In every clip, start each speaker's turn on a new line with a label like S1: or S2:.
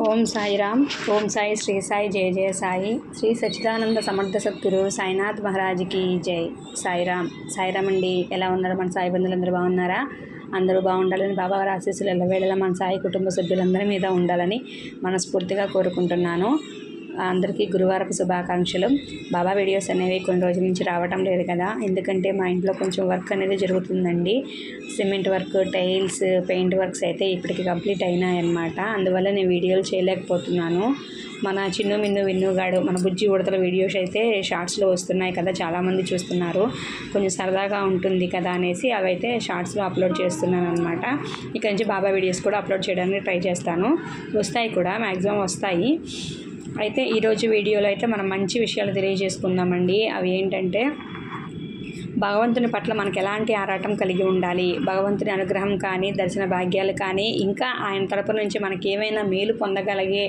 S1: ఓం సాయిరామ్. ఓం సాయి శ్రీ సాయి జయ జయ సాయి. శ్రీ సచ్చిదానంద సమర్థ సద్గురు సాయినాథ్ మహారాజ్కి జై. సాయిరామ్. సాయిరామ్ అండి. ఎలా ఉన్నారు మన సాయి బంధువులందరూ? బాగున్నారా? అందరూ బాగుండాలని బాబా వారి ఆశీస్సులు ఎల్లవేళలా మన సాయి కుటుంబ సభ్యులందరి మీద ఉండాలని మనస్ఫూర్తిగా కోరుకుంటున్నాను. అందరికీ గురువారపు శుభాకాంక్షలు. బాబా వీడియోస్ అనేవి కొన్ని రోజుల నుంచి రావటం లేదు కదా, ఎందుకంటే మా ఇంట్లో కొంచెం వర్క్ అనేది జరుగుతుందండి. Cement work, tiles, paint works అయితే ఇప్పటికి కంప్లీట్ అయినాయన్నమాట. అందువల్ల నేను వీడియోలు చేయలేకపోతున్నాను. మన చిన్ను మిన్ను విన్నుగాడు, మన బుజ్జి ఉడతల వీడియోస్ అయితే షార్ట్స్లో వస్తున్నాయి కదా, చాలామంది చూస్తున్నారు. కొంచెం సరదాగా ఉంటుంది కదా అనేసి అవైతే షార్ట్స్లో అప్లోడ్ చేస్తున్నాను అనమాట. ఇక నుంచి బాబా వీడియోస్ కూడా అప్లోడ్ చేయడానికి ట్రై చేస్తాను. వస్తాయి కూడా, మ్యాక్సిమం వస్తాయి. అయితే ఈరోజు వీడియోలో అయితే మనం మంచి విషయాలు తెలియజేసుకుందామండి. అవి ఏంటంటే, భగవంతుని పట్ల మనకు ఎలాంటి ఆరాటం కలిగి ఉండాలి, భగవంతుని అనుగ్రహం కానీ, దర్శన భాగ్యాలు కానీ, ఇంకా ఆయన తరపు నుంచి మనకి ఏమైనా మేలు పొందగలిగే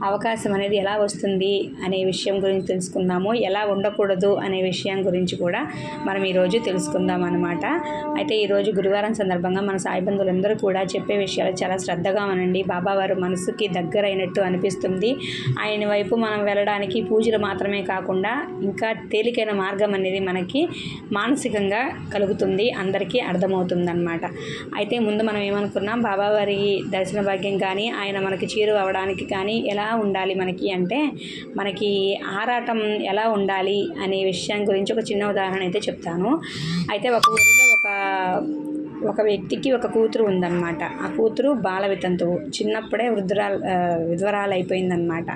S1: అవకాశం అనేది ఎలా వస్తుంది అనే విషయం గురించి తెలుసుకుందాము. ఎలా ఉండకూడదు అనే విషయం గురించి కూడా మనం ఈరోజు తెలుసుకుందాం అన్నమాట. అయితే ఈరోజు గురువారం సందర్భంగా మన సాయి బంధువులందరూ కూడా చెప్పే విషయాలు చాలా శ్రద్ధగా వినండి. బాబావారు మనసుకి దగ్గరైనట్టు అనిపిస్తుంది. ఆయన వైపు మనం వెళ్ళడానికి పూజలు మాత్రమే కాకుండా ఇంకా తేలికైన మార్గం అనేది మనకి మానసికంగా కలుగుతుంది, అందరికీ అర్థమవుతుందన్నమాట. అయితే ముందు మనం ఏమనుకున్నాం, బాబావారి దర్శన భాగ్యం కానీ, ఆయన మనకి చేరువ అవ్వడానికి కానీ ఎలా ఉండాలి మనకి అంటే, మనకి ఆరాటం ఎలా ఉండాలి అనే విషయం గురించి ఒక చిన్న ఉదాహరణ అయితే చెప్తాను. అయితే ఒక ఊరిలో ఒక వ్యక్తికి ఒక కూతురు ఉందన్నమాట. ఆ కూతురు బాల వితంతువు, చిన్నప్పుడే విధవరాలు అయిపోయిందనమాట.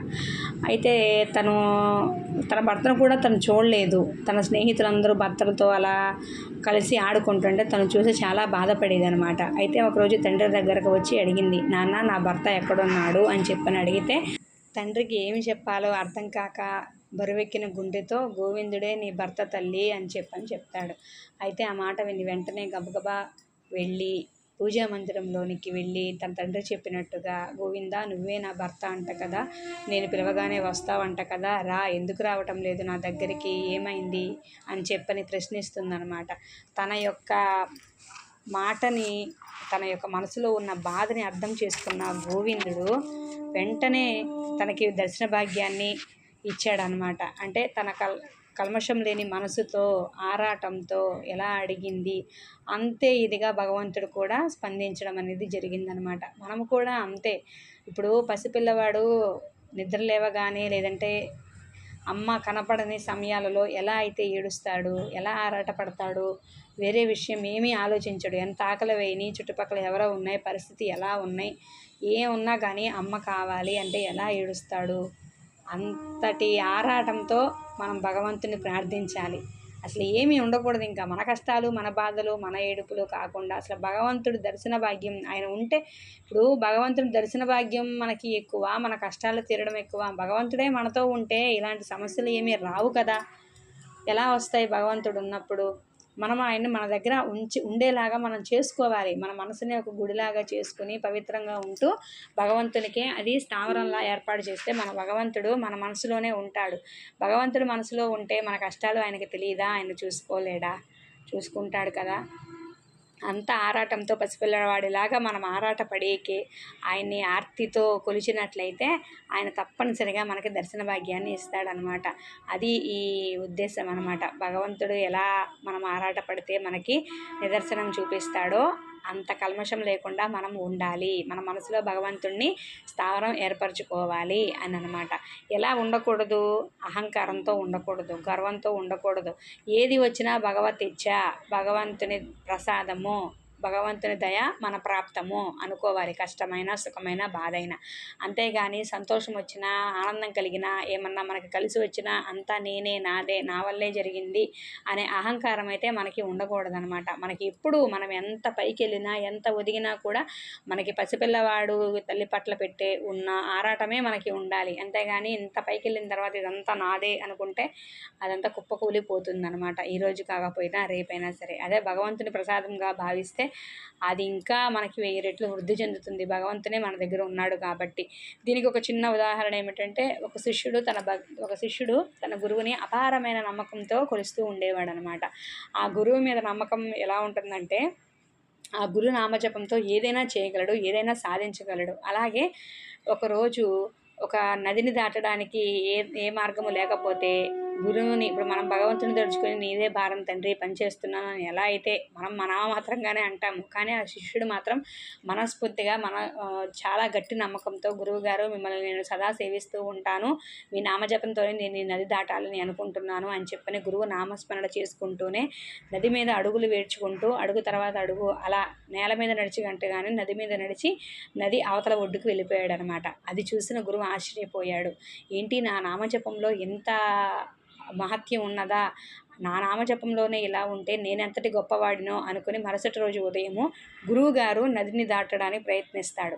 S1: అయితే తన భర్తను కూడా తను చూడలేదు. తన స్నేహితులందరూ భర్తలతో అలా కలిసి ఆడుకుంటుంటే తను చూసి చాలా బాధపడేది అనమాట. అయితే ఒకరోజు తండ్రి దగ్గరకు వచ్చి అడిగింది, నాన్న నా భర్త ఎక్కడున్నాడు అని చెప్పని అడిగితే, తండ్రికి ఏమి చెప్పాలో అర్థం కాక బరువెక్కిన గుండెతో, గోవిందుడే నీ భర్త తల్లి అని చెప్తాడు. అయితే ఆ మాట విని వెంటనే గబగబా వెళ్ళి పూజా మందిరంలోనికి వెళ్ళి తన తండ్రి చెప్పినట్టుగా, గోవిందా నువ్వే నా భర్త అంట కదా, నేను పిలవగానే వస్తావంట కదా, రా, ఎందుకు రావటం లేదు నా దగ్గరికి, ఏమైంది అని చెప్పని ప్రశ్నిస్తుందన్నమాట. తన యొక్క మాటని, తన యొక్క మనసులో ఉన్న బాధని అర్థం చేసుకున్న గోవిందుడు వెంటనే తనకి దర్శన భాగ్యాన్ని ఇచ్చాడనమాట. అంటే తన కల్మషం లేని మనసుతో, ఆరాటంతో ఎలా అడిగింది అంతే ఇదిగా భగవంతుడు కూడా స్పందించడం అనేది జరిగిందనమాట. మనము కూడా అంతే. ఇప్పుడు పసిపిల్లవాడు నిద్ర లేవగానే, లేదంటే అమ్మ కనపడని సమయాలలో ఎలా అయితే ఏడుస్తాడు, ఎలా ఆరాటపడతాడు, వేరే విషయం ఏమీ ఆలోచించడు. ఎంత ఆకలి వేయని, చుట్టుపక్కల ఎవరో ఉన్నాయి, పరిస్థితి ఎలా ఉన్నాయి, ఏమున్నా కానీ అమ్మ కావాలి అంటే ఎలా ఏడుస్తాడు. అంతటి ఆరాటంతో మనం భగవంతుని ప్రార్థించాలి. అసలు ఏమీ ఉండకూడదు. ఇంకా మన కష్టాలు, మన బాధలు, మన ఏడుపులు కాకుండా అసలు భగవంతుడి దర్శన భాగ్యం ఆయన ఉంటే, ఇప్పుడు భగవంతుడి దర్శన భాగ్యం మనకి ఎక్కువ, మన కష్టాలు తీరడం ఎక్కువ. భగవంతుడే మనతో ఉంటే ఇలాంటి సమస్యలు ఏమీ రావు కదా. ఎలా వస్తాయి భగవంతుడు ఉన్నప్పుడు? మనం ఆయన్ని మన దగ్గర ఉండేలాగా మనం చేసుకోవాలి. మన మనసుని ఒక గుడిలాగా చేసుకుని పవిత్రంగా ఉంటూ భగవంతునికే అది స్థావరంలా ఏర్పాటు చేస్తే మన భగవంతుడు మన మనసులోనే ఉంటాడు. భగవంతుడు మనసులో ఉంటే మన కష్టాలు ఆయనకి తెలియదా? ఆయన చూసుకోలేడా? చూసుకుంటాడు కదా. అంత ఆరాటంతో పసిపిల్లవాడిలాగా మనం ఆరాటపడేకే ఆయన్ని ఆర్తితో కొలిచినట్లయితే ఆయన తప్పనిసరిగా మనకి దర్శన భాగ్యాన్ని ఇస్తాడనమాట. అది ఈ ఉద్దేశం అనమాట. భగవంతుడు ఎలా మనం ఆరాటపడితే మనకి నిదర్శనం చూపిస్తాడో అంత కల్మషం లేకుండా మనం ఉండాలి. మన మనసులో భగవంతుణ్ణి స్థావరం ఏర్పరచుకోవాలి అని అనమాట. ఎలా ఉండకూడదు? అహంకారంతో ఉండకూడదు, గర్వంతో ఉండకూడదు. ఏది వచ్చినా భగవతిచ్చా, భగవంతుని ప్రసాదము, భగవంతుని దయ మన ప్రాప్తము అనుకోవాలి. కష్టమైన, సుఖమైన, బాధైనా. అంతేగాని సంతోషం వచ్చినా, ఆనందం కలిగినా, ఏమన్నా మనకి కలిసి వచ్చినా అంతా నేనే, నాదే, నా వల్లే జరిగింది అనే అహంకారం అయితే మనకి ఉండకూడదనమాట. మనకి ఎప్పుడు మనం ఎంత పైకి వెళ్ళినా, ఎంత ఒదిగినా కూడా మనకి పసిపిల్లవాడు తల్లి పట్ల పెట్టే ఉన్న ఆరాటమే మనకి ఉండాలి. అంతేగాని ఇంత పైకి వెళ్ళిన తర్వాత ఇదంతా నాదే అనుకుంటే అదంతా కుప్పకూలిపోతుందనమాట. ఈరోజు కాకపోయినా రేపైనా సరే. అదే భగవంతుని ప్రసాదంగా భావిస్తే అది ఇంకా మనకి 1000 రెట్లు వృద్ధి చెందుతుంది. భగవంతునే మన దగ్గర ఉన్నాడు కాబట్టి. దీనికి ఒక చిన్న ఉదాహరణ ఏమిటంటే, ఒక శిష్యుడు తన గురువుని అపారమైన నమ్మకంతో కొలుస్తూ ఉండేవాడు అనమాట. ఆ గురువు మీద నమ్మకం ఎలా ఉంటుందంటే, ఆ గురు నామజపంతో ఏదైనా చేయగలడు, ఏదైనా సాధించగలడు. అలాగే ఒకరోజు ఒక నదిని దాటడానికి ఏ మార్గము లేకపోతే గురువుని ఇప్పుడు మనం భగవంతుని తలుచుకొని నీదే భారం తండ్రి పనిచేస్తున్నాను అని ఎలా అయితే మనం మాత్రంగానే అంటాము, కానీ ఆ శిష్యుడు మాత్రం మనస్ఫూర్తిగా చాలా గట్టి నమ్మకంతో గురువుగారు మిమ్మల్ని నేను సదా సేవిస్తూ ఉంటాను, మీ నామజపంతో నేను ఈ నది దాటాలని అనుకుంటున్నాను అని చెప్పని గురువు నామస్మరణ చేసుకుంటూనే నది మీద అడుగులు వేడ్చుకుంటూ అడుగు తర్వాత అడుగు అలా నేల మీద నడిచినట్టుగానే నది మీద నడిచి నది అవతల ఒడ్డుకు వెళ్ళిపోయాడు అనమాట. అది చూసిన గురువు ఆశ్చర్యపోయాడు. ఏంటి నా నామజపంలో ఎంత మహత్యం ఉన్నదా, నా నామజపంలోనే ఇలా ఉంటే నేనెంతటి గొప్పవాడినో అనుకుని మరుసటి రోజు ఉదయము గురువుగారు నదిని దాటడానికి ప్రయత్నిస్తాడు.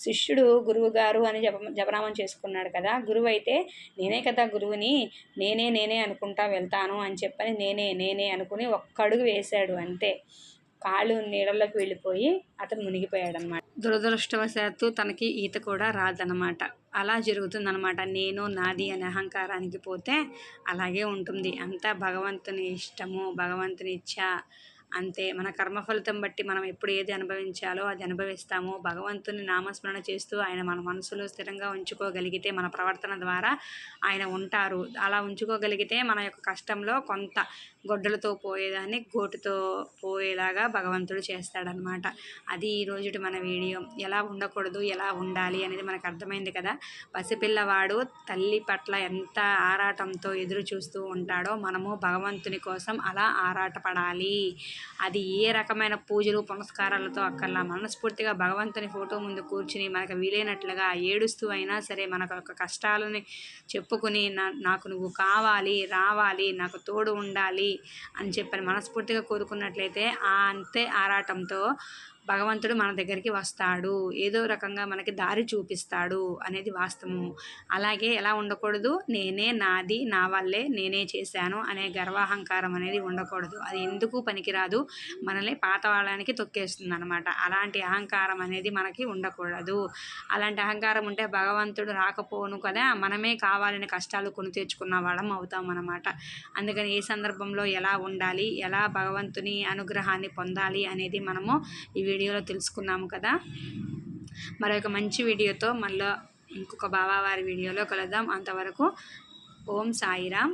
S1: శిష్యుడు గురువుగారు అని జపనామం చేసుకున్నాడు కదా, గురువు అయితే నేనే కదా గురువుని, నేనే అనుకుంటా వెళ్తాను అని చెప్పని నేనే అనుకుని ఒక్క అడుగు వేశాడు అంతే. కాళ్ళు నీళ్ళలోకి వెళ్ళిపోయి అతను మునిగిపోయాడనమాట. దురదృష్టవశాత్తు తనకి ఈత కూడా రాదనమాట. అలా జరుగుతుందనమాట. నేను నాది అనే అహంకారానికి పోతే అలాగే ఉంటుంది. అంతా భగవంతుని ఇష్టము, భగవంతుని ఇచ్చ అంతే. మన కర్మఫలితం బట్టి మనం ఎప్పుడు ఏది అనుభవించాలో అది అనుభవిస్తాము. భగవంతుని నామస్మరణ చేస్తూ ఆయన మన మనసులో స్థిరంగా ఉంచుకోగలిగితే మన ప్రవర్తన ద్వారా ఆయన ఉంటారు. అలా ఉంచుకోగలిగితే మన యొక్క కష్టంలో కొంత గొడ్డలతో పోయేదాన్ని గోటుతో పోయేలాగా భగవంతుడు చేస్తాడనమాట. అది ఈరోజుటి మన వీడియో. ఎలా ఉండకూడదు, ఎలా ఉండాలి అనేది మనకు అర్థమైంది కదా. పసిపిల్లవాడు తల్లి పట్ల ఎంత ఆరాటంతో ఎదురు చూస్తూ ఉంటాడో మనము భగవంతుని కోసం అలా ఆరాటపడాలి. అది ఏ రకమైన పూజలు పునస్కారాలతో అక్కర్లా, మనస్ఫూర్తిగా భగవంతుని ఫోటో ముందు కూర్చుని మనకు వీలైనట్లుగా ఏడుస్తూ అయినా సరే మన యొక్క కష్టాలని చెప్పుకుని నాకు నువ్వు కావాలి, రావాలి, నాకు తోడు ఉండాలి అని చెప్పని మనస్ఫూర్తిగా కోరుకున్నట్లయితే అంతే ఆరాటంతో భగవంతుడు మన దగ్గరికి వస్తాడు, ఏదో రకంగా మనకి దారి చూపిస్తాడు అనేది వాస్తవము. అలాగే ఎలా ఉండకూడదు, నేనే, నాది, నా వల్లే, నేనే చేశాను అనే గర్వాహంకారం అనేది ఉండకూడదు. అది ఎందుకు పనికిరాదు, మనల్ని పాతాళానికి తొక్కేస్తుంది అనమాట. అలాంటి అహంకారం అనేది మనకి ఉండకూడదు. అలాంటి అహంకారం ఉంటే భగవంతుడు రాకపోను కదా, మనమే కావాలని కష్టాలు కొని తెచ్చుకున్న వాళ్ళం అవుతాం అన్నమాట. అందుకని ఏ సందర్భంలో ఎలా ఉండాలి, ఎలా భగవంతుని అనుగ్రహాన్ని పొందాలి అనేది మనము ఈ వీడియోలో తెలుసుకున్నాము కదా. మరొక మంచి వీడియోతో మళ్ళీ ఇంకొక బాబావారి వీడియోలో కలుద్దాం. అంతవరకు ఓం సాయిరామ్.